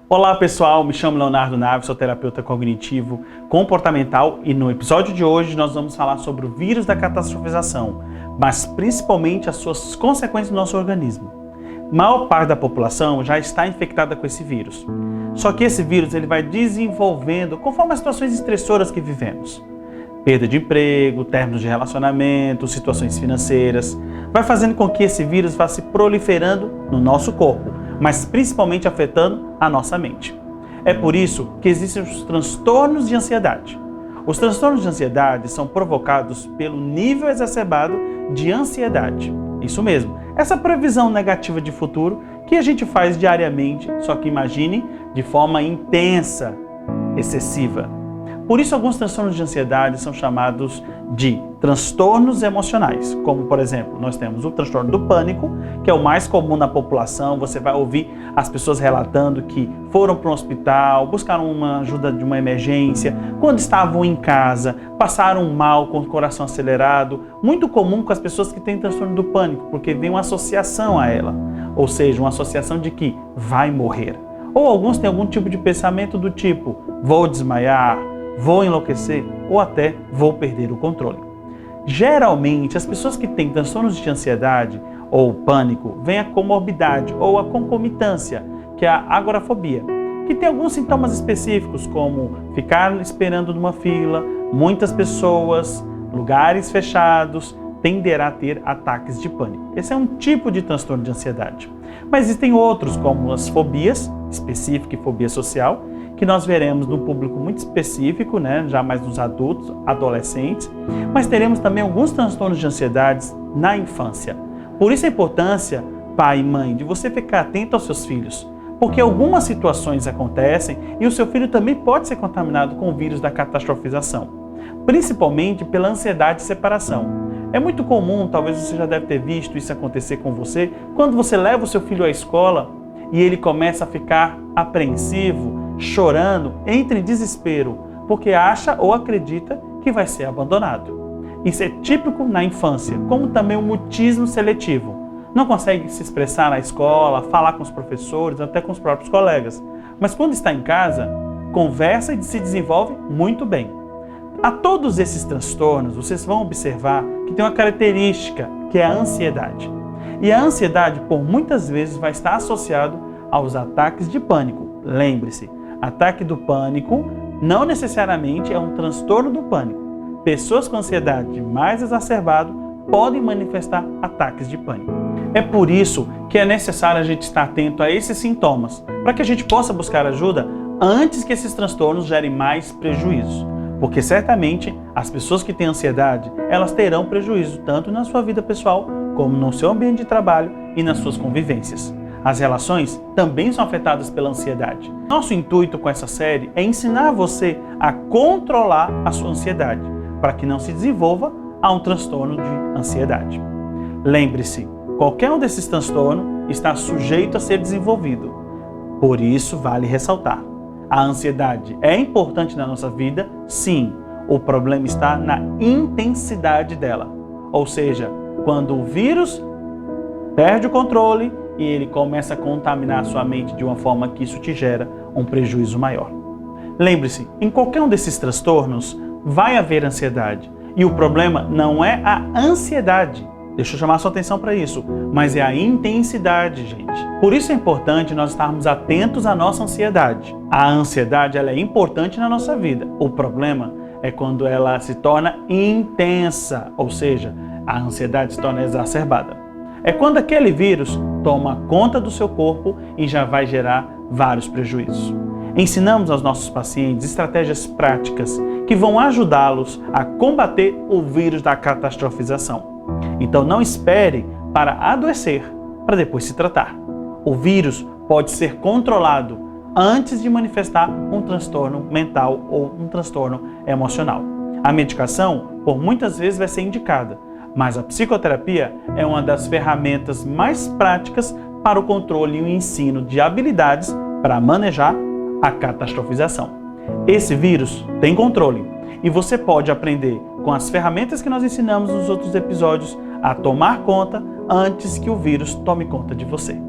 Olá pessoal, me chamo Leonardo Naves, sou terapeuta cognitivo comportamental e no episódio de hoje nós vamos falar sobre o vírus da catastrofização, mas principalmente as suas consequências no nosso organismo. A maior parte da população já está infectada com esse vírus, só que esse vírus ele vai desenvolvendo conforme as situações estressoras que vivemos. Perda de emprego, términos de relacionamento, situações financeiras, vai fazendo com que esse vírus vá se proliferando no nosso corpo, mas principalmente afetando a nossa mente. É por isso que existem os transtornos de ansiedade. Os transtornos de ansiedade são provocados pelo nível exacerbado de ansiedade. Isso mesmo, essa previsão negativa de futuro que a gente faz diariamente, só que imagine de forma intensa, excessiva. Por isso, alguns transtornos de ansiedade são chamados de transtornos emocionais, como, por exemplo, nós temos o transtorno do pânico, que é o mais comum na população. Você vai ouvir as pessoas relatando que foram para um hospital, buscaram uma ajuda de uma emergência, quando estavam em casa, passaram mal com o coração acelerado. Muito comum com as pessoas que têm transtorno do pânico, porque vem uma associação a ela, ou seja, uma associação de que vai morrer. Ou alguns têm algum tipo de pensamento do tipo, vou desmaiar, vou enlouquecer ou até vou perder o controle. Geralmente, as pessoas que têm transtornos de ansiedade ou pânico vêm a comorbidade ou a concomitância, que é a agorafobia, que tem alguns sintomas específicos, como ficar esperando numa fila, muitas pessoas, lugares fechados, tenderá a ter ataques de pânico. Esse é um tipo de transtorno de ansiedade. Mas existem outros, como as fobias, específica e fobia social, que nós veremos num público muito específico, já mais nos adultos, adolescentes, mas teremos também alguns transtornos de ansiedade na infância. Por isso a importância, pai e mãe, de você ficar atento aos seus filhos, porque algumas situações acontecem e o seu filho também pode ser contaminado com o vírus da catastrofização, principalmente pela ansiedade de separação. É muito comum, talvez você já deve ter visto isso acontecer com você, quando você leva o seu filho à escola e ele começa a ficar apreensivo, chorando, entra em desespero, porque acha ou acredita que vai ser abandonado. Isso é típico na infância, como também o mutismo seletivo. Não consegue se expressar na escola, falar com os professores, até com os próprios colegas. Mas quando está em casa, conversa e se desenvolve muito bem. A todos esses transtornos, vocês vão observar que tem uma característica, que é a ansiedade. E a ansiedade, por muitas vezes, vai estar associado aos ataques de pânico. Lembre-se, ataque do pânico não necessariamente é um transtorno do pânico. Pessoas com ansiedade mais exacerbada podem manifestar ataques de pânico. É por isso que é necessário a gente estar atento a esses sintomas, para que a gente possa buscar ajuda antes que esses transtornos gerem mais prejuízos. Porque certamente as pessoas que têm ansiedade, elas terão prejuízo tanto na sua vida pessoal, como no seu ambiente de trabalho e nas suas convivências. As relações também são afetadas pela ansiedade. Nosso intuito com essa série é ensinar você a controlar a sua ansiedade, para que não se desenvolva a um transtorno de ansiedade. Lembre-se, qualquer um desses transtornos está sujeito a ser desenvolvido. Por isso, vale ressaltar, a ansiedade é importante na nossa vida, sim. O problema está na intensidade dela. Ou seja, quando o vírus perde o controle, e ele começa a contaminar a sua mente de uma forma que isso te gera um prejuízo maior. Lembre-se, em qualquer um desses transtornos vai haver ansiedade. E o problema não é a ansiedade, deixa eu chamar a sua atenção para isso, mas é a intensidade, gente. Por isso é importante nós estarmos atentos à nossa ansiedade. A ansiedade ela é importante na nossa vida. O problema é quando ela se torna intensa, ou seja, a ansiedade se torna exacerbada. É quando aquele vírus toma conta do seu corpo e já vai gerar vários prejuízos. Ensinamos aos nossos pacientes estratégias práticas que vão ajudá-los a combater o vírus da catastrofização. Então não espere para adoecer para depois se tratar. O vírus pode ser controlado antes de manifestar um transtorno mental ou um transtorno emocional. A medicação, por muitas vezes, vai ser indicada, mas a psicoterapia é uma das ferramentas mais práticas para o controle e o ensino de habilidades para manejar a catastrofização. Esse vírus tem controle e você pode aprender com as ferramentas que nós ensinamos nos outros episódios a tomar conta antes que o vírus tome conta de você.